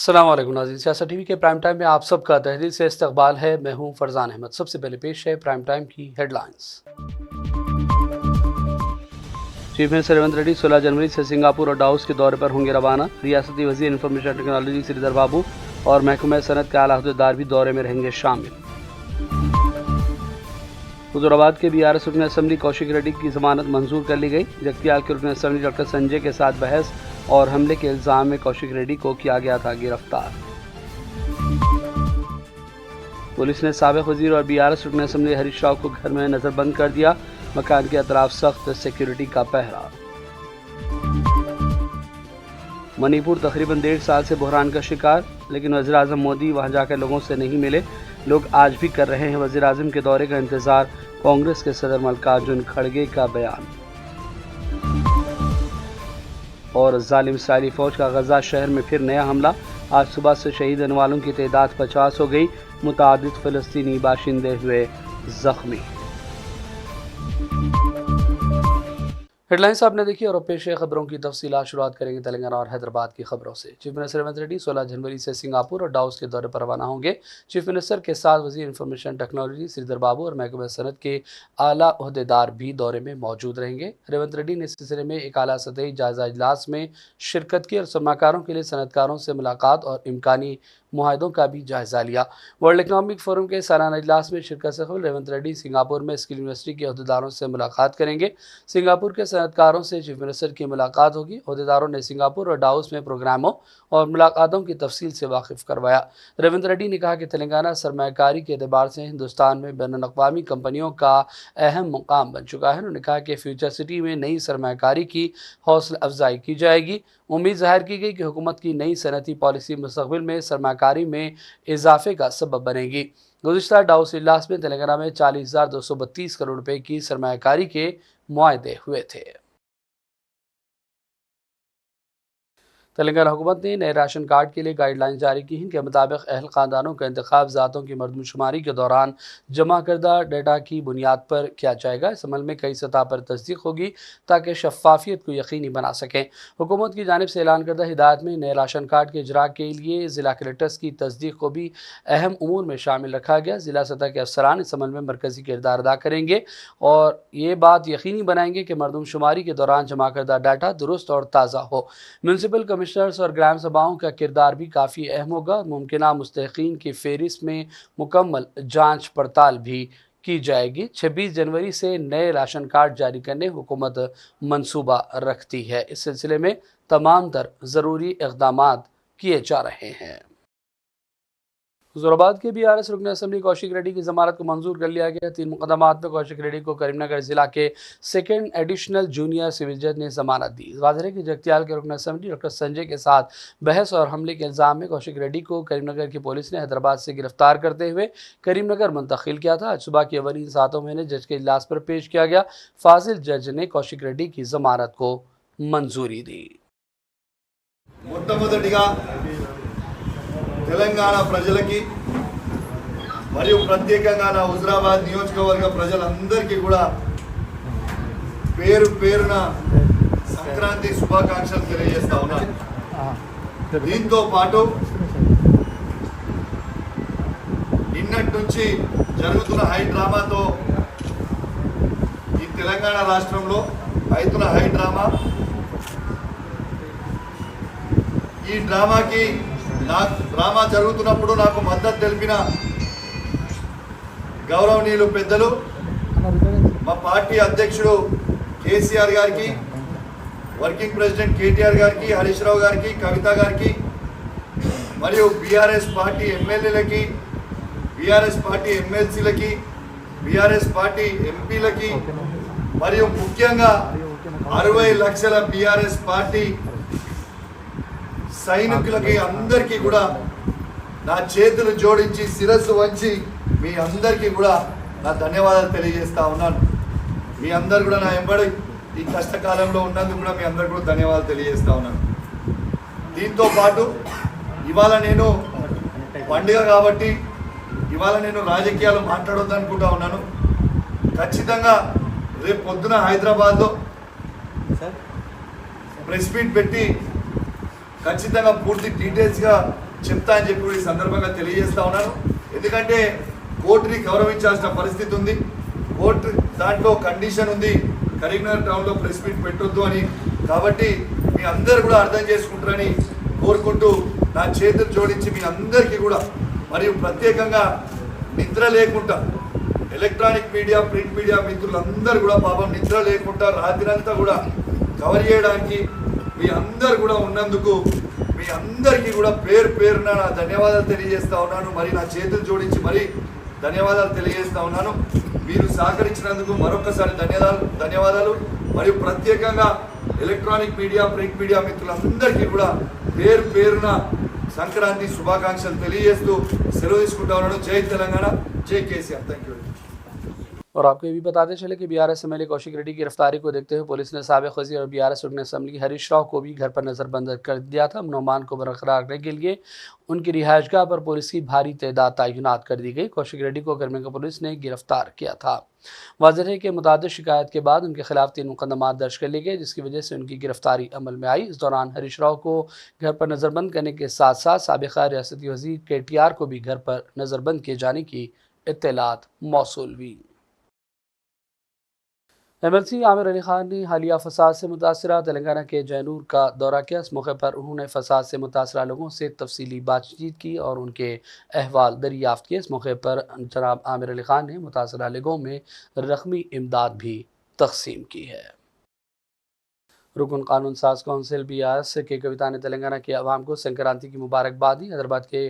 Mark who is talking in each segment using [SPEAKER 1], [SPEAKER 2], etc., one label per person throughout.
[SPEAKER 1] अस्सलाम वालेकुम नाज़रीन, सियासत टीवी के प्राइम टाइम में आप सबका तहरीर से इस्तकबाल है। मैं हूं फरजान अहमद। सबसे पहले पेश है प्राइम टाइम की headlines. Chief minister Revanth Reddy 16 जनवरी से सिंगापुर और डाउस के दौरे पर होंगे रवाना। रियासती वज़ीर इंफॉर्मेशन टेक्नोलॉजी श्रीधर बाबू और महकमा सनत के आला अहदेदार भी दौरे में रहेंगे शामिल। हुजूराबाद के BRS रुकन असम्बली कौशिक रेड्डी की जमानत मंजूर कर ली गई। जगतियाल के रुकन असम्बली डॉक्टर संजय के साथ बहस और हमले के इल्जाम में कौशिक रेड्डी को किया गया था गिरफ्तार। पुलिस ने साबिक वजीर और BRS रुकन असम्बली हरीश राव को घर में नजरबंद कर दिया। मकान के अतराफ सख्त सिक्योरिटी का पहरा। मणिपुर तकरीबन 1.5 साल से बहरान का शिकार, लेकिन वज़ीर आज़म मोदी वहां जाकर लोगों से नहीं मिले। लोग आज भी कर रहे हैं वज़ीर आज़म के दौरे का इंतजार। कांग्रेस के सदर मल्लिकार्जुन खड़गे का बयान। और जालिम इसराइली फौज का गजा शहर में फिर नया हमला। आज सुबह से शहीद होने वालों की तादाद 50 हो गई। मुतादिद फ़लस्तीनी बाशिंदे हुए जख्मी। हेडलाइंस आपने देखी और पेश खबरों की तफसीलात शुरुआत करेंगे तेलंगाना और हैदराबाद की खबरों से। चीफ मिनिस्टर रेवंत रेड्डी 16 जनवरी से सिंगापुर और डाउस के दौरे पर रवाना होंगे। चीफ मिनिस्टर के साथ वज़ीर इंफॉर्मेशन टेक्नोलॉजी श्रीधर बाबू और महकमा सनत के आला अहदेदार भी दौरे में मौजूद रहेंगे। रेवंत रेड्डी ने इस सिलसिले में एक आला सतही जायजा इजलास में शिरकत की और सरमाकारों के लिए सनतकारों से मुलाकात और इम्कानी मुआहदों का भी जायजा लिया। वर्ल्ड इकनॉमिक फोरम के सालाना इजलास में शिरकत से कबल रेवंत रेड्डी सिंगापुर में स्किल यूनिवर्सिटी के अहदेदारों से मुलाकात करेंगे। सिंगापुर के सनतकारों से चीफ मिनिस्टर की मुलाकात होगी। अहदेदारों ने सिंगापुर और डाउस में प्रोग्रामों और मुलाकातों की तफसील से वाकिफ करवाया। रेवंत रेड्डी ने कहा कि तेलंगाना सरमायाकारी के एतबार से हिंदुस्तान में बैनुल-अक़वामी कंपनियों का अहम मुकाम बन चुका है। उन्होंने कहा कि फ्यूचर सिटी में नई सरमायाकारी की हौसला अफजाई की जाएगी। उम्मीद ज़ाहिर की गई कि हुकूमत की नई सनती पॉलिसी मुस्तक़बिल में सरमायाकारी में इजाफे का सबब बनेगी। गुज़िश्ता डाउस इजलास में तेलंगाना में 40,232 करोड़ रुपए की सरमायाकारी के मुआहदे हुए थे। तेलंगाना हुकूमत ने नए राशन कार्ड के लिए गाइडलाइन जारी की। इनके मुताबिक अहल ख़ानदानों का इंतखाब ज़ातों की मरदमशुमारी के दौरान जमा करदा डेटा की बुनियाद पर किया जाएगा। इस अमल में कई सतह पर तस्दीक होगी ताकि शफाफियत को यकीनी बना सकें। हुकूमत की जानिब से ऐलान करदा हिदायत में नए राशन कार्ड के इजरा के लिए ज़िला कलेक्टर्स की तस्दीक को भी अहम उमूर में शामिल रखा गया। ज़िला सतह के अफसरान इस अमल में मरकज़ी किरदार अदा करेंगे और ये बात यकीनी बनाएंगे कि मरदमशुमारी के दौरान जमा करदा डाटा दुरुस्त और ताज़ा हो। म्यूनसिपल कमिश्नर्स और ग्राम सभाओं का किरदार भी काफ़ी अहम होगा। मुमकिना मुस्तहिकीन की फ़हरिस्त में मुकम्मल जांच पड़ताल भी की जाएगी। 26 जनवरी से नए राशन कार्ड जारी करने हुकूमत मंसूबा रखती है। इस सिलसिले में तमाम तर ज़रूरी इक़दामात किए जा रहे हैं। हुजूराबाद के BRS रुकन असम्बली कौशिक रेड्डी की जमानत को मंजूर कर लिया गया। 3 मुकदमात में कौशिक रेड्डी को करीमनगर जिला के सेकंड एडिशनल जूनियर सिविल जज ने जमानत दी। वाज़ेह है कि जगतियाल के रुकन असम्बली डॉक्टर संजय के साथ बहस और हमले के इल्ज़ाम में कौशिक रेड्डी को करीमनगर की पुलिस ने हैदराबाद से गिरफ्तार करते हुए करीमनगर मुंतकिल किया था। आज सुबह की अवलीन सातों में जज के इजलास पर पेश किया गया। फाजिल जज ने कौशिक रेड्डी की जमानत को मंजूरी दी।
[SPEAKER 2] తెలంగాణ ప్రజలకి మరియు ప్రత్యేకంగా నా హుజూరాబాద్ నియోజకవర్గ ప్రజలందరికీ కూడా పేరు పేరున సంక్రాంతి శుభాకాంక్షలు తెలియజేస్తా ఉన్నాను। దీంతో పాటు నిన్నటి నుంచి జరుగుతున్న హై డ్రామాతో ఈ తెలంగాణ రాష్ట్రంలో అవుతున్న హై డ్రామా, ఈ డ్రామాకి డ్రామా జరుగుతున్నప్పుడు నాకు మద్దతు తెలిపిన గౌరవనీయులు పెద్దలు మా పార్టీ అధ్యక్షుడు కేసీఆర్ గారికి, వర్కింగ్ ప్రెసిడెంట్ కేటీఆర్ గారికి, హరీష్ రావు గారికి, కవిత గారికి మరియు BRS పార్టీ ఎమ్మెల్యేలకి, BRS పార్టీ ఎమ్మెల్సీలకి, BRS పార్టీ ఎంపీలకి మరియు ముఖ్యంగా 60 లక్షల BRS పార్టీ సైనికులకి అందరికీ కూడా నా చేతులు జోడించి శిరస్సు వంచి మీ అందరికీ కూడా నా ధన్యవాదాలు తెలియజేస్తా ఉన్నాను। మీ అందరు కూడా నా ఎంబడి ఈ కష్టకాలంలో ఉన్నందుకు కూడా మీ అందరికీ కూడా ధన్యవాదాలు తెలియజేస్తా ఉన్నాను। దీంతో పాటు ఇవాళ నేను పండుగ కాబట్టి ఇవాళ నేను రాజకీయాలు మాట్లాడొద్దు అనుకుంటా ఉన్నాను। ఖచ్చితంగా రేపు పొద్దున హైదరాబాద్లో ప్రెస్ మీట్ పెట్టి ఖచ్చితంగా పూర్తి డీటెయిల్స్గా చెప్తా అని చెప్పి ఈ సందర్భంగా తెలియజేస్తా ఉన్నాను. ఎందుకంటే కోర్టుని గౌరవించాల్సిన పరిస్థితి ఉంది. కోర్టు దాంట్లో కండిషన్ ఉంది, కరీంనగర్ టౌన్లో ప్రెస్ మీట్ పెట్టొద్దు అని. కాబట్టి మీ అందరు కూడా అర్థం చేసుకుంటారని కోరుకుంటూ నా చేతులు జోడించి మీ అందరికీ కూడా, మరియు ప్రత్యేకంగా నిద్ర లేకుండా ఎలక్ట్రానిక్ మీడియా, ప్రింట్ మీడియా మిత్రులందరూ కూడా పాపం నిద్ర లేకుండా రాత్రంతా కూడా కవర్ చేయడానికి మీ అందరు కూడా ఉన్నందుకు మీ అందరికీ కూడా పేరు పేరున నా ధన్యవాదాలు తెలియజేస్తా ఉన్నాను. మరి నా చేతులు జోడించి మరి ధన్యవాదాలు తెలియజేస్తా ఉన్నాను. మీరు సహకరించినందుకు మరొకసారి ధన్యవాదాలు. మరియు ప్రత్యేకంగా ఎలక్ట్రానిక్ మీడియా, ప్రింట్ మీడియా మిత్రులందరికీ కూడా పేరు పేరున సంక్రాంతి శుభాకాంక్షలు తెలియజేస్తూ సెలవు తీసుకుంటా ఉన్నాను. జై తెలంగాణ, జై కేసీఆర్. Thank you.
[SPEAKER 1] और आपको ये भी बताते चले कि बीआरएस एमएलए कौशिक रेड्डी की गिरफ्तारी को देखते हुए पुलिस ने साबिक वज़ीर और बीआरएस रुकन असेंबली हरीश राव को भी घर पर नज़रबंद कर दिया था। अमन को बरकरार रखने के लिए उनकी रिहाइशगाह पर पुलिस की भारी तादाद तैनात कर दी गई। कौशिक रेड्डी को गर्मिंग पुलिस ने गिरफ्तार किया था। वाज़ेह है कि मुतअद्दिद शिकायत के बाद उनके खिलाफ 3 मुकदमा दर्ज कर लिए गए, जिसकी वजह से उनकी गिरफ्तारी अमल में आई। इस दौरान हरीश राव को घर पर नज़रबंद करने के साथ साथ साबिक़ा रियासती वज़ीर KTR को भी घर पर नज़रबंद किए जाने की इत्तलात मौसूल हुई। MLC आमिर अली खान ने हालिया फसाद से मुतासरा तेलंगाना के जैनूर का दौरा किया। इस मौके पर उन्होंने फसाद से मुतासरा लोगों से तफसीली बातचीत की और उनके अहवाल दरियाफ्त किए। इस मौके पर जनाब आमिर अली खान ने मुतासरा लोगों में रकमी इमदाद भी तकसीम की है। रुकन कानून साज कौंसिल BRS के कविता ने तेलंगाना के अवाम को संक्रांति की मुबारकबाद दी। हैदराबाद के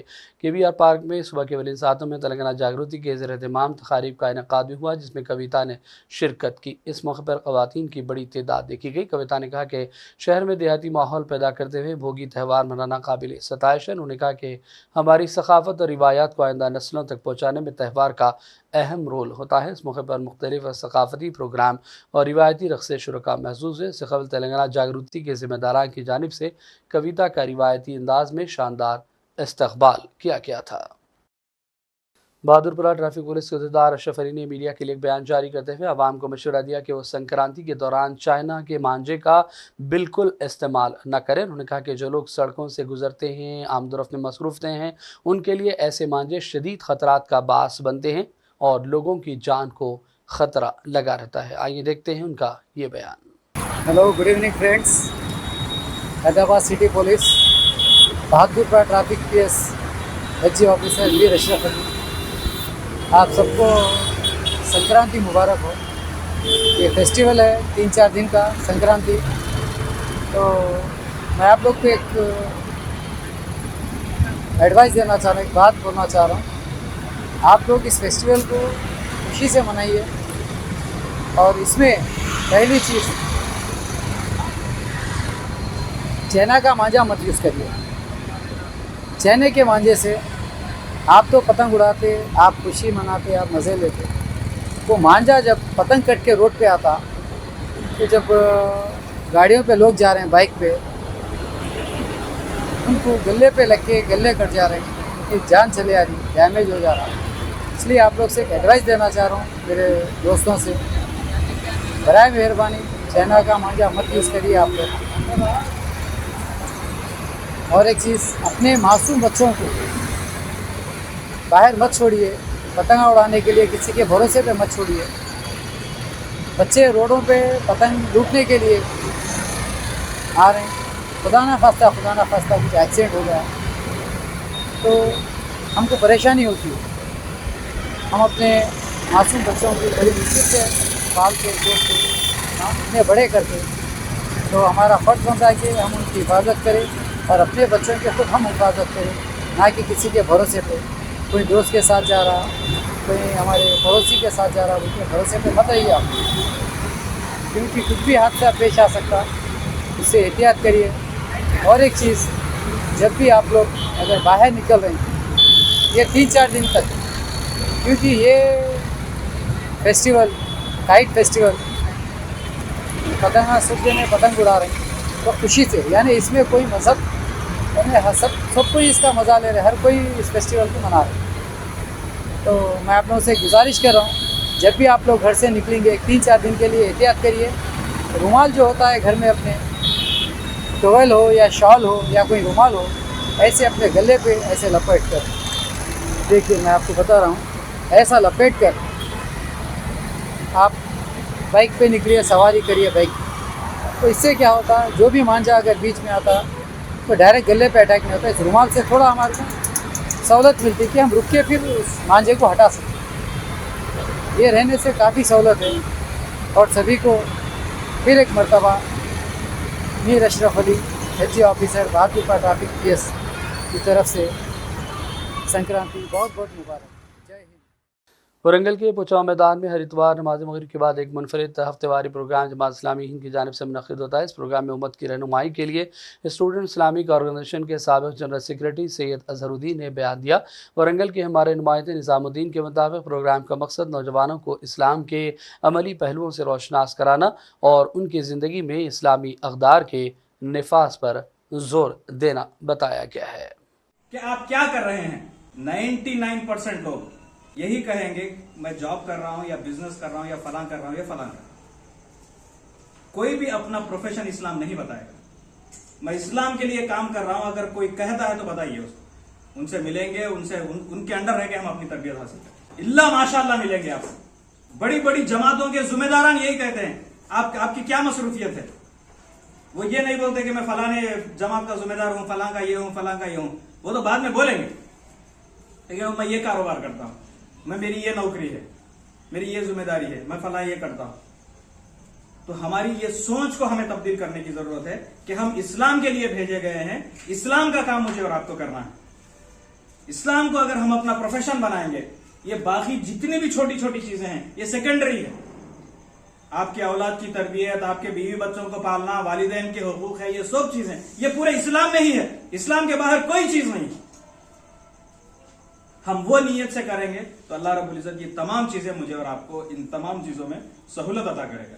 [SPEAKER 1] KBR पार्क में सुबह के वलीन सातों में तेलंगाना जागृति के ज़ेर-ए-एहतमाम तकारीब का इनेकाद भी हुआ, जिसमें कविता ने शिरकत की। इस मौके पर ख़वातीन की बड़ी तादाद देखी गई। कविता ने कहा कि शहर में देहाती माहौल पैदा करते हुए भोगी त्यौहार मनाना काबिल सताइश है। उन्होंने कहा कि हमारी सकाफ़त और रिवायात को आइंदा नस्लों तक पहुँचाने में त्यौहार का अहम रोल होता है। इस मौके पर मुख्तलिफ सकाफ़ती प्रोग्राम और रिवायती रक़्स शुरका महसूस हुए। इससे कबल तेलंगाना जागृति के ज़िम्मेदारान की जानिब से कविता का रिवायती अंदाज में शानदार इस्तक़बाल किया गया था। बहादुरपुरा ट्रैफिक पुलिस के अहदेदार अशरफ अली ने मीडिया के लिए एक बयान जारी करते हुए आवाम को मशवरा दिया कि वो संक्रांति के दौरान चाइना के मांझे का बिल्कुल इस्तेमाल न करें। उन्होंने कहा कि जो लोग सड़कों से गुजरते हैं, आमदोरफ्त में मसरूफ़ हैं, उनके लिए ऐसे मांझे शदीद ख़तरात का बास बनते हैं और लोगों की जान को ख़तरा लगा रहता है। आइए देखते हैं उनका ये बयान।
[SPEAKER 3] Hello, good evening friends. Hyderabad city police Bahadurpura traffic PS HG officer Veer Ashraf Ali, आप सबको संक्रांति मुबारक हो। ये फेस्टिवल है 3-4 दिन का संक्रांति। तो मैं आप लोग को एक एडवाइस देना चाह रहा हूँ, एक बात बोलना चाह रहा हूँ। आप लोग इस फेस्टिवल को खुशी से मनाइए और इसमें पहली चीज़ चाइना का मांझा मत यूज़ करिए। चाइना के मांझे से आप तो पतंग उड़ाते, आप खुशी मनाते, आप मज़े लेते। वो मांझा जब पतंग कट के रोड पे आता, तो जब गाड़ियों पे लोग जा रहे हैं बाइक पे, उनको गले पे लग के गले कट जा रहे हैं, उनकी जान चले आ रही, डैमेज हो जा रहा है। इसलिए आप लोग से एक एडवाइस देना चाह रहा हूँ मेरे दोस्तों से, बराए मेहरबानी चाइना का मांझा मत यूज़ करिए आप लोग। और एक चीज़, अपने मासूम बच्चों को बाहर मत छोड़िए पतंग उड़ाने के लिए, किसी के भरोसे पे मत छोड़िए। बच्चे रोडों पे पतंग लूटने के लिए आ रहे हैं, खुदा ना खास्ता कुछ एक्सीडेंट हो गया तो हमको परेशानी होती है। हम अपने मासूम बच्चों की बड़ी मुश्किल से पाल के पोस के हम उन्हें बड़े करते, तो हमारा फ़र्ज़ बनता है कि हम उनकी हिफाजत करें और अपने बच्चों की खुद हम हिफाजत करें, ना कि किसी के भरोसे पे। कोई दोस्त के साथ जा रहा, कोई हमारे पड़ोसी के साथ जा रहा, उनके भरोसे पे मत रहिए आप, क्योंकि कुछ भी हादसा पेश आ सकता, इससे एहतियात करिए। और एक चीज़, जब भी आप लोग अगर बाहर निकल रहे हैं ये 3-4 दिन तक, क्योंकि ये फेस्टिवल काइट फेस्टिवल पतंग सूखे में पतंग उड़ा रहे हैं तो खुशी से, यानी इसमें कोई मज़हब यानी सब कोई इसका मज़ा ले रहे, हर कोई इस फेस्टिवल को मना रहे हैं। तो मैं आप लोगों से गुजारिश कर रहा हूँ, जब भी आप लोग घर से निकलेंगे 3-4 दिन के लिए एहतियात करिए। रुमाल जो होता है घर में अपने, टॉवेल हो या शॉल हो या कोई रुमाल हो, ऐसे अपने गले पे ऐसे लपेट कर, देखिए मैं आपको बता रहा हूँ, ऐसा लपेट कर आप बाइक पे निकलिए, सवारी करिए बाइक। तो इससे क्या होता है, जो भी मांझा अगर बीच में आता तो डायरेक्ट गले पे अटैक नहीं होता। इस रुमाल से थोड़ा हमारे को सहूलत मिलती है कि हम रुक के फिर उस मांझे को हटा सकते। ये रहने से काफ़ी सहूलत है। और सभी को फिर एक मरतबा Mir Ashraf Ali H officer Bahadurpur traffic case की तरफ से संक्रांति बहुत बहुत मुबारक। जय हिंद।
[SPEAKER 1] वरंगल के पुचाव मैदान में हर इतवार नमाज मगरिब के बाद एक मुनफरिद हफ्तेवारी प्रोग्राम जमात इस्लामी हिंद की जानिब से मुनक़िद होता है। इस प्रोग्राम में उम्मत की रहनुमाई के लिए स्टूडेंट इस्लामिक ऑर्गेनाइजेशन के साबिक़ जनरल सेक्रेटरी सैयद अजहरुद्दीन ने बयान दिया। वरंगल के हमारे नुमाइंदे निज़ामुद्दीन के मुताबिक प्रोग्राम का मकसद नौजवानों को इस्लाम के अमली पहलुओं से रोशनास कराना और उनकी ज़िंदगी में इस्लामी अक़दार के निफाज पर जोर देना बताया गया है।
[SPEAKER 4] कि आप क्या कर रहे हैं। 99% लोग यही कहेंगे मैं जॉब कर रहा हूं या बिजनेस कर रहा हूं या फलां कर रहा हूं या फलां कर रहा हूं। कोई भी अपना प्रोफेशन इस्लाम नहीं बताएगा। मैं इस्लाम के लिए काम कर रहा हूं, अगर कोई कहता है तो बताइए उसको। उनसे मिलेंगे, उनके अंडर रह के हम अपनी तरबियत हासिल करें। इल्ला माशाअल्लाह मिलेंगे आपको। बड़ी बड़ी जमातों के जुम्मेदारान यही कहते हैं आपकी क्या मसरूफियत है। वो ये नहीं बोलते कि मैं फलाने जमात का जिम्मेदार हूं, फलां का ये हूं, फलां का ये हूं। वो तो बाद में बोलेंगे, लेकिन मैं ये कारोबार करता हूं, मेरी ये नौकरी है, मेरी ये जिम्मेदारी है, मैं फलां ये करता हूं। तो हमारी ये सोच को हमें तब्दील करने की जरूरत है कि हम इस्लाम के लिए भेजे गए हैं। इस्लाम का काम मुझे और आपको करना है। इस्लाम को अगर हम अपना प्रोफेशन बनाएंगे, ये बाकी जितनी भी छोटी छोटी चीजें हैं ये सेकेंडरी है। आपके औलाद की तरबियत, आपके बीवी बच्चों को पालना, वालिदैन के हुकूक है, ये सब चीजें ये पूरे इस्लाम में ही है। इस्लाम के बाहर कोई चीज नहीं। हम वो नीयत से करेंगे तो अल्लाह रब्बुल इज्जत ये तमाम चीजें मुझे और आपको इन तमाम चीजों में सहूलत अता करेगा।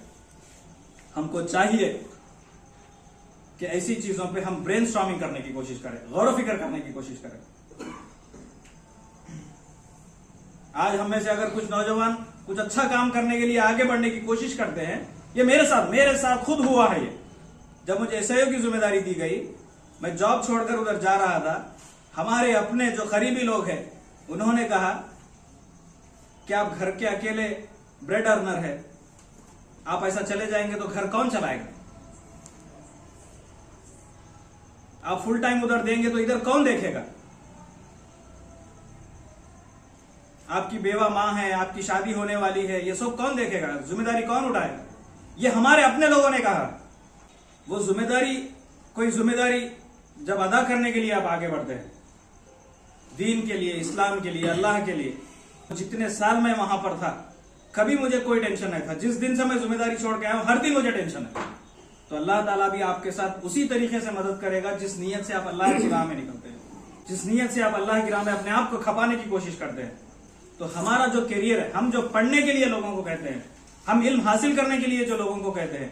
[SPEAKER 4] हमको चाहिए कि ऐसी चीजों पे हम ब्रेनस्टॉर्मिंग करने की कोशिश करें, गौर फिक्र करने की कोशिश करें। आज हम में से अगर कुछ नौजवान कुछ अच्छा काम करने के लिए आगे बढ़ने की कोशिश करते हैं, ये मेरे साथ खुद हुआ है। ये जब मुझे एसआईओ की जिम्मेदारी दी गई, मैं जॉब छोड़कर उधर जा रहा था। हमारे अपने जो करीबी लोग हैं उन्होंने कहा कि आप घर के अकेले ब्रेड अर्नर है, आप ऐसा चले जाएंगे तो घर कौन चलाएगा। आप फुल टाइम उधर देंगे तो इधर कौन देखेगा। आपकी बेवा मां है, आपकी शादी होने वाली है, ये सब कौन देखेगा, जिम्मेदारी कौन उठाएगा। ये हमारे अपने लोगों ने कहा। वो कोई जिम्मेदारी जब अदा करने के लिए आप आगे बढ़ते हैं, दीन के लिए, इस्लाम के लिए, अल्लाह के लिए। जितने साल मैं वहां पर था कभी मुझे कोई टेंशन नहीं था। जिस दिन से मैं जिम्मेदारी छोड़ के आया हूं, हर दिन मुझे टेंशन है। तो अल्लाह ताला भी आपके साथ उसी तरीके से मदद करेगा जिस नीयत से आप अल्लाह की राह में निकलते हैं, जिस नीयत से आप अल्लाह की राह में अपने आप को खपाने की कोशिश करते हैं। तो हमारा जो करियर है, हम जो पढ़ने के लिए लोगों को कहते हैं, हम इल्म हासिल करने के लिए जो लोगों को कहते हैं,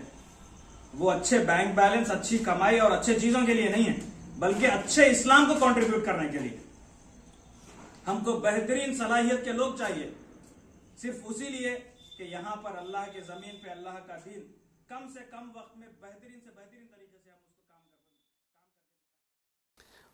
[SPEAKER 4] वो अच्छे बैंक बैलेंस, अच्छी कमाई और अच्छे चीजों के लिए नहीं है, बल्कि अच्छे इस्लाम को कंट्रीब्यूट करने के लिए। हमको बेहतरीन सलाहियत के लोग चाहिए, सिर्फ उसी लिए कि यहां पर अल्लाह के जमीन पे अल्लाह का दीन कम से कम वक्त में बेहतरीन से बेहतरीन तरीके से हम उसको काम कर।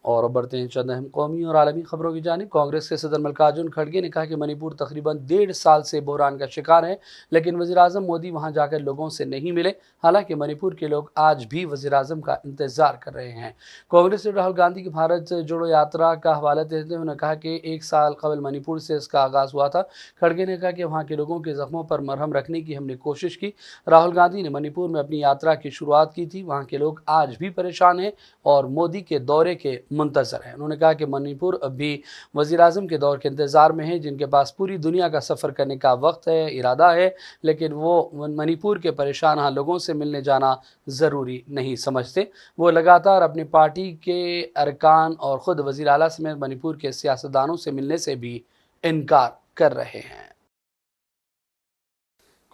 [SPEAKER 1] और अब बढ़ते हैं चंद अहम कौमी और आलमी खबरों की जानिब। कांग्रेस के सदर मल्लिकार्जुन खड़गे ने कहा कि मणिपुर तकरीबन 1.5 साल से बहरान का शिकार है, लेकिन वज़ीर-ए-आज़म मोदी वहां जाकर लोगों से नहीं मिले। हालांकि मणिपुर के लोग आज भी वज़ीर-ए-आज़म का इंतजार कर रहे हैं। कांग्रेस ने राहुल गांधी की भारत जोड़ो यात्रा का हवाला देते हुए उन्होंने कहा कि 1 साल कबल मणिपुर से इसका आगाज़ हुआ था। खड़गे ने कहा कि वहाँ के लोगों के जख्मों पर मरहम रखने की हमने कोशिश की। राहुल गांधी ने मणिपुर में अपनी यात्रा की शुरुआत की थी। वहाँ के लोग आज भी परेशान हैं और मोदी के दौरे के मुंतज़र हैं। उन्होंने कहा कि मणिपुर अब भी वज़ीर-ए-आज़म के दौर के इंतज़ार में है, जिनके पास पूरी दुनिया का सफ़र करने का वक्त है, इरादा है, लेकिन वो मणिपुर के परेशान लोगों से मिलने जाना ज़रूरी नहीं समझते। वो लगातार अपनी पार्टी के अरकान और ख़ुद वज़ीर आला समेत मणिपुर के सियासतदानों से मिलने से भी इनकार कर रहे हैं।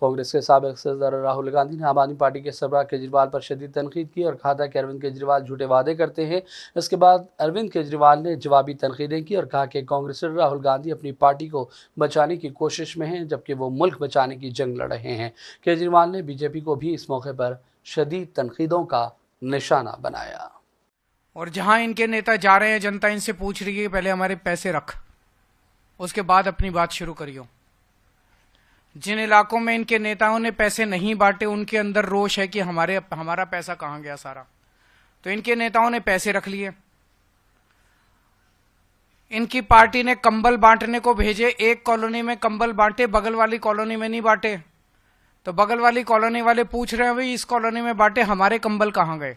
[SPEAKER 1] कांग्रेस के साबिक़ सदर राहुल गांधी ने आम आदमी पार्टी के सरबराह केजरीवाल पर शदीद तनकीद की और कहा था कि अरविंद केजरीवाल झूठे वादे करते हैं। इसके बाद अरविंद केजरीवाल ने जवाबी तनकीदें की और कहा कि कांग्रेस राहुल गांधी अपनी पार्टी को बचाने की कोशिश में हैं, जबकि वो मुल्क बचाने की जंग लड़ रहे हैं। केजरीवाल ने बीजेपी को भी इस मौके पर शदीद तनकीदों का निशाना बनाया।
[SPEAKER 5] और जहां इनके नेता जा रहे हैं जनता इनसे पूछ रही है कि पहले हमारे पैसे रख, उसके बाद अपनी बात शुरू करियो। जिन इलाकों में इनके नेताओं ने पैसे नहीं बांटे उनके अंदर रोष है कि हमारा पैसा कहां गया सारा। तो इनके नेताओं ने पैसे रख लिए। इनकी पार्टी ने कंबल बांटने को भेजे, एक कॉलोनी में कंबल बांटे, बगल वाली कॉलोनी में नहीं बांटे। तो बगल वाली कॉलोनी वाले पूछ रहे हैं भाई इस कॉलोनी में बांटे, हमारे कंबल कहां गए।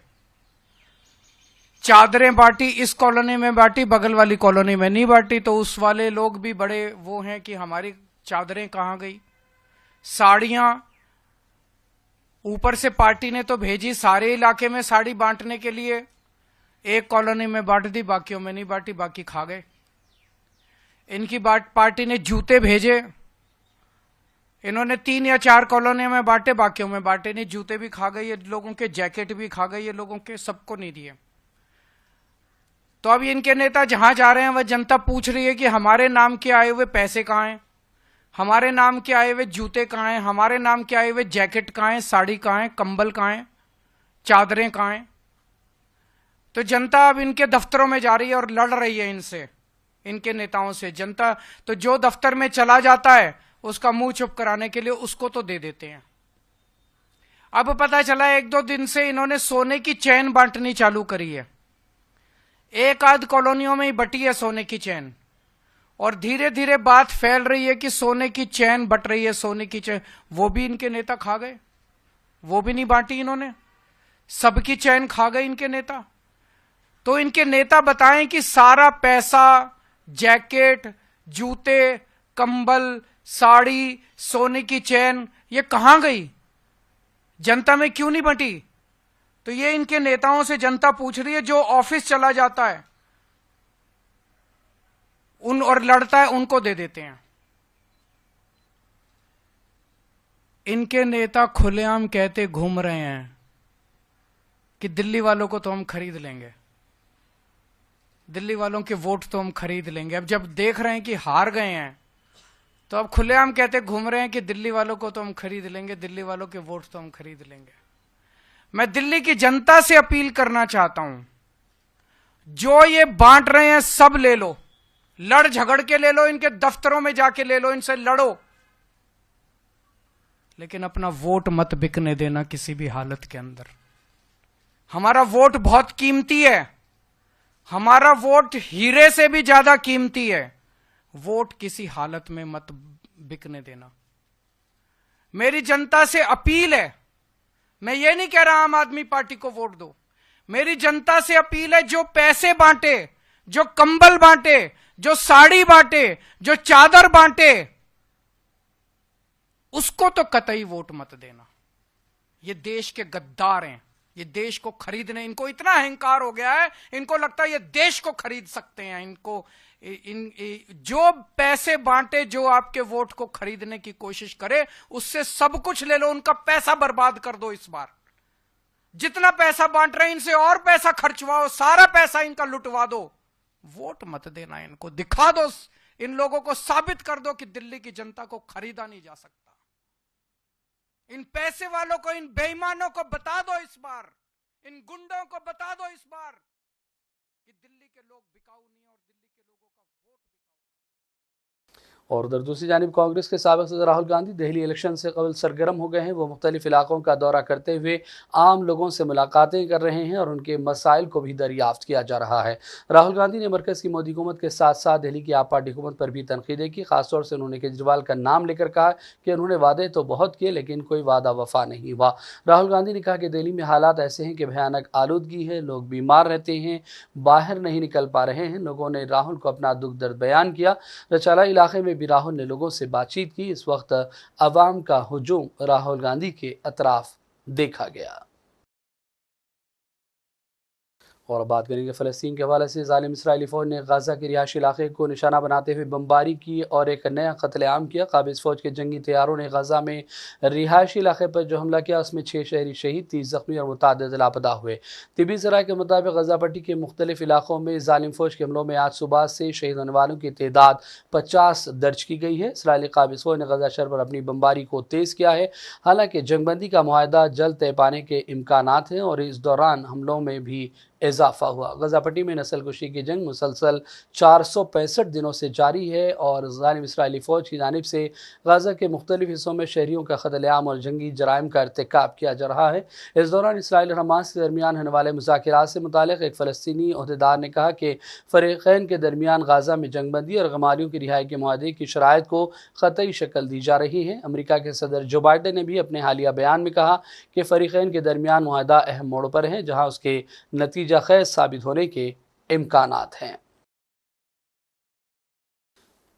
[SPEAKER 5] चादरें बांटी, इस कॉलोनी में बांटी, बगल वाली कॉलोनी में नहीं बांटी। तो उस वाले लोग भी बड़े वो हैं कि हमारी चादरें कहां गई। साड़ियां ऊपर से पार्टी ने तो भेजी सारे इलाके में साड़ी बांटने के लिए, एक कॉलोनी में बांट दी, बाकियों में नहीं बांटी, बाकी खा गए। इनकी पार्टी ने जूते भेजे, इन्होंने 3 या 4 कॉलोनियों में बांटे, बाकियों में बांटे नहीं, जूते भी खा गए ये लोगों के, जैकेट भी खा गए ये लोगों के, सबको नहीं दिए। तो अब इनके नेता जहां जा रहे हैं वह जनता पूछ रही है कि हमारे नाम के आए हुए पैसे कहां हैं, हमारे नाम के आए हुए जूते कहां हैं, हमारे नाम के आए हुए जैकेट कहां हैं, साड़ी कहां है, कंबल कहां है, चादरें कहां हैं। तो जनता अब इनके दफ्तरों में जा रही है और लड़ रही है इनसे, इनके नेताओं से। जनता तो जो दफ्तर में चला जाता है उसका मुंह चुप कराने के लिए उसको तो दे देते हैं। अब पता चला 1-2 दिन से इन्होंने सोने की चैन बांटनी चालू करी है। एक आध कॉलोनियों में ही बटी है सोने की चैन, और धीरे धीरे बात फैल रही है कि सोने की चैन बट रही है, सोने की चैन। वो भी इनके नेता खा गए, वो भी नहीं बांटी इन्होंने, सबकी चैन खा गए इनके नेता। तो इनके नेता बताएं कि सारा पैसा, जैकेट, जूते, कंबल, साड़ी, सोने की चैन, ये कहां गई, जनता में क्यों नहीं बंटी। तो ये इनके नेताओं से जनता पूछ रही है। जो ऑफिस चला जाता है उन और लड़ता है उनको दे देते हैं। इनके नेता खुलेआम कहते घूम रहे हैं कि दिल्ली वालों को तो हम खरीद लेंगे, दिल्ली वालों के वोट तो हम खरीद लेंगे। अब जब देख रहे हैं कि हार गए हैं तो अब खुलेआम कहते घूम रहे हैं कि दिल्ली वालों को तो हम खरीद लेंगे, दिल्ली वालों के वोट तो हम खरीद लेंगे। मैं दिल्ली की जनता से अपील करना चाहता हूं, जो ये बांट रहे हैं सब ले लो, लड़ झगड़ के ले लो, इनके दफ्तरों में जाके ले लो, इनसे लड़ो, लेकिन अपना वोट मत बिकने देना किसी भी हालत के अंदर। हमारा वोट बहुत कीमती है, हमारा वोट हीरे से भी ज्यादा कीमती है। वोट किसी हालत में मत बिकने देना। मेरी जनता से अपील है, मैं ये नहीं कह रहा आम आदमी पार्टी को वोट दो, मेरी जनता से अपील है जो पैसे बांटे, जो कंबल बांटे, जो साड़ी बांटे, जो चादर बांटे, उसको तो कतई वोट मत देना। ये देश के गद्दार हैं, ये देश को खरीदने, इनको इतना अहंकार हो गया है, इनको लगता है ये देश को खरीद सकते हैं। इनको जो पैसे बांटे, जो आपके वोट को खरीदने की कोशिश करे, उससे सब कुछ ले लो, उनका पैसा बर्बाद कर दो। इस बार जितना पैसा बांट रहे हैं इनसे और पैसा खर्चवाओ, सारा पैसा इनका लुटवा दो, वोट मत देना इनको। दिखा दो, इन लोगों को साबित कर दो कि दिल्ली की जनता को खरीदा नहीं जा सकता। इन पैसे वालों को, इन बेईमानों को बता दो इस बार, इन गुंडों को बता दो इस बार कि दिल्ली के लोग बिकाऊ नहीं और दिल्ली के लोगों का वोट बिकाऊ।
[SPEAKER 1] और उधर दूसरी जानिब कांग्रेस के साबिक़ सदर राहुल गांधी दिल्ली इलेक्शन से कबल सरगर्म हो गए हैं। वो मुख्तलिफ इलाकों का दौरा करते हुए आम लोगों से मुलाकातें कर रहे हैं और उनके मसाइल को भी दरियाफ्त किया जा रहा है। राहुल गांधी ने मरकज़ की मोदी हुकूमत के साथ साथ दिल्ली की आप पार्टी हुकूमत पर भी तनकीदें की। खासतौर से उन्होंने केजरीवाल का नाम लेकर कहा कि उन्होंने वादे तो बहुत किए लेकिन कोई वादा वफा नहीं हुआ। राहुल गांधी ने कहा कि दिल्ली में हालात ऐसे हैं कि भयानक आलूदगी है, लोग बीमार रहते हैं, बाहर नहीं निकल पा रहे हैं। लोगों ने राहुल को अपना दुख दर्द बयान किया। रचाला इलाके में भी राहुल ने लोगों से बातचीत की। इस वक्त अवाम का हुजूम राहुल गांधी के अतराफ देखा गया। और बात करेंगे फ़लस्तीन के हवाले से। ज़ालिम इसराइली फ़ौज ने गाज़ा के रिहायशी इलाके को निशाना बनाते हुए बमबारी की और एक नया कत्लेआम किया। काबिज़ फ़ौज के जंगी तैयारों ने गाज़ा में रिहायशी इलाके पर जो हमला किया उसमें 6 शहरी शहीद, 30 ज़ख्मी और मुतअद्दिद लापता हुए। तिबी ज़राए के मुताबिक गाज़ा पट्टी के मुख्तलिफ इलाकों में ज़ालिम फ़ौज के हमलों में आज सुबह से शहीद होने वालों की तादाद 50 दर्ज की गई है। इसराइली काबिज़ फ़ौज ने गाज़ा शहर पर अपनी बमबारी को तेज़ किया है। हालांकि जंगबंदी का मुआहदा जल्द तय पाने के इम्कानात हैं और इस दौरान हमलों में भी इजाफा हुआ। गजा पट्टी में नस्लकुशी की जंग मुसलसल 465 दिनों से जारी है और ज़ालिम इसराइली फ़ौज की जानिब से गजा के मुख्तलिफ हिस्सों में शहरियों का कत्लेआम और जंगी जराइम का इर्तिकाब किया जा रहा है। इस दौरान इसराइल और हमास के दरमियान होने वाले मुज़ाकिरात से मुतालिक एक फ़लस्तीनी अहदेदार ने कहा कि फ़रीक़ैन के दरमियान गाज़ा में जंगबंदी और गमारियों की रिहाई के मुआहदे की शराइत को क़तई शक्ल दी जा रही है। अमेरिका के सदर जो बाइडन ने भी अपने हालिया बयान में कहा कि फ़रीक़ैन के दरमियान मुआहदा अहम मोड़ पर है, जहाँ उसके नतीजा खैज साबित होने के इम्कानात हैं।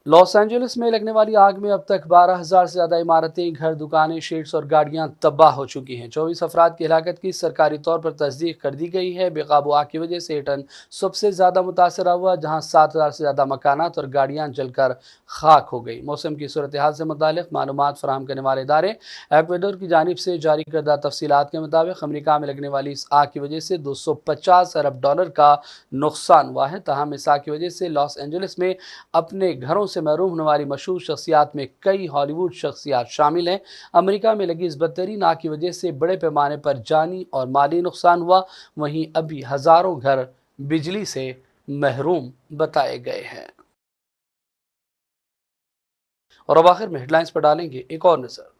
[SPEAKER 1] लॉस एंजलिस में लगने वाली आग में अब तक 12,000 से ज़्यादा इमारतें, घर, दुकानें, शेड्स और गाड़ियां तबाह हो चुकी हैं। 24 अफराद की हलाकत की सरकारी तौर पर तस्दीक कर दी गई है। बेकाबू आग की वजह से एटन सबसे ज़्यादा मुतासर हुआ, जहां 7,000 से ज़्यादा मकानात और गाड़ियां जलकर खाक हो गई। मौसम की सूरत हाल से मुतालिक मालूमात फराहम करने वाले इदारे एक्वेडोर की जानिब से जारी करदा तफसीलात के मुताबिक अमरीका में लगने वाली इस आग की वजह से $250 अरब का नुकसान हुआ है। तहम इस आग की वजह से लॉस एंजलिस में अपने घरों से महरूम होने वाली मशहूर शख्सियात में कई हॉलीवुड शख्सियात शामिल हैं। अमेरिका में लगी इस बदतरीन आग की वजह से बड़े पैमाने पर जानी और माली नुकसान हुआ। वहीं अभी हज़ारों घर बिजली से महरूम बताए गए हैं। और अब आखिर में हेडलाइंस पर डालेंगे एक और नजर।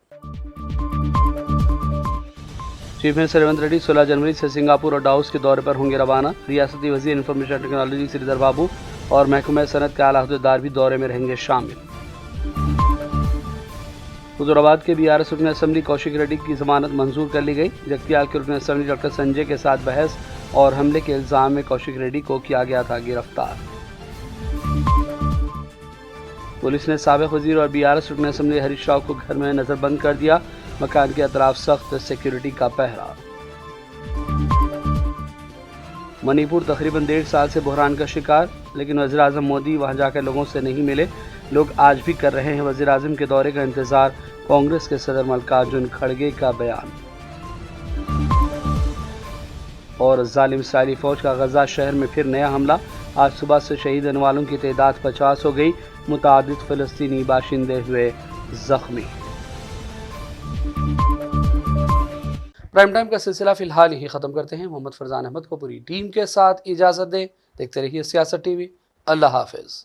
[SPEAKER 1] चीफ मिनिस्टर रेवंत रेड्डी 16 जनवरी से सिंगापुर और डाउस के दौरे पर होंगे रवाना। रियासती वजीर इंफॉर्मेशन टेक्नोलॉजी श्रीधर बाबू और महकमा सनत के आला अहदेदार भी दौरे में रहेंगे शामिल। हुजूराबाद के BRS रुकन असम्बली कौशिक रेड्डी की जमानत मंजूर कर ली गई। जगतियाल के रुकन असम्बली डॉक्टर संजय के साथ बहस और हमले के इल्जाम में कौशिक रेड्डी को किया गया था गिरफ्तार। पुलिस ने साबिक वजीर और BRS रुकन असम्बली हरीश राव को घर में नजरबंद कर दिया। मकान के अतराफ सख्त सिक्योरिटी का पहरा। मणिपुर तकरीबन 1.5 साल से बहरान का शिकार, लेकिन वज़ीर आज़म मोदी वहां जाकर लोगों से नहीं मिले। लोग आज भी कर रहे हैं वज़ीर आज़म के दौरे का इंतजार। कांग्रेस के सदर मल्लिकार्जुन खड़गे का बयान। और जालिम इसराइली फौज का गजा शहर में फिर नया हमला। आज सुबह से शहीद होने वालों की तादाद 50 हो गई। मुतादिद फ़लस्तीनी बाशिंदे हुए जख्मी। प्राइम टाइम का सिलसिला फिलहाल ही ख़त्म करते हैं। मोहम्मद फरजान अहमद को पूरी टीम के साथ इजाज़त दें। देखते रहिए सियासत TV। अल्लाह हाफ़िज़।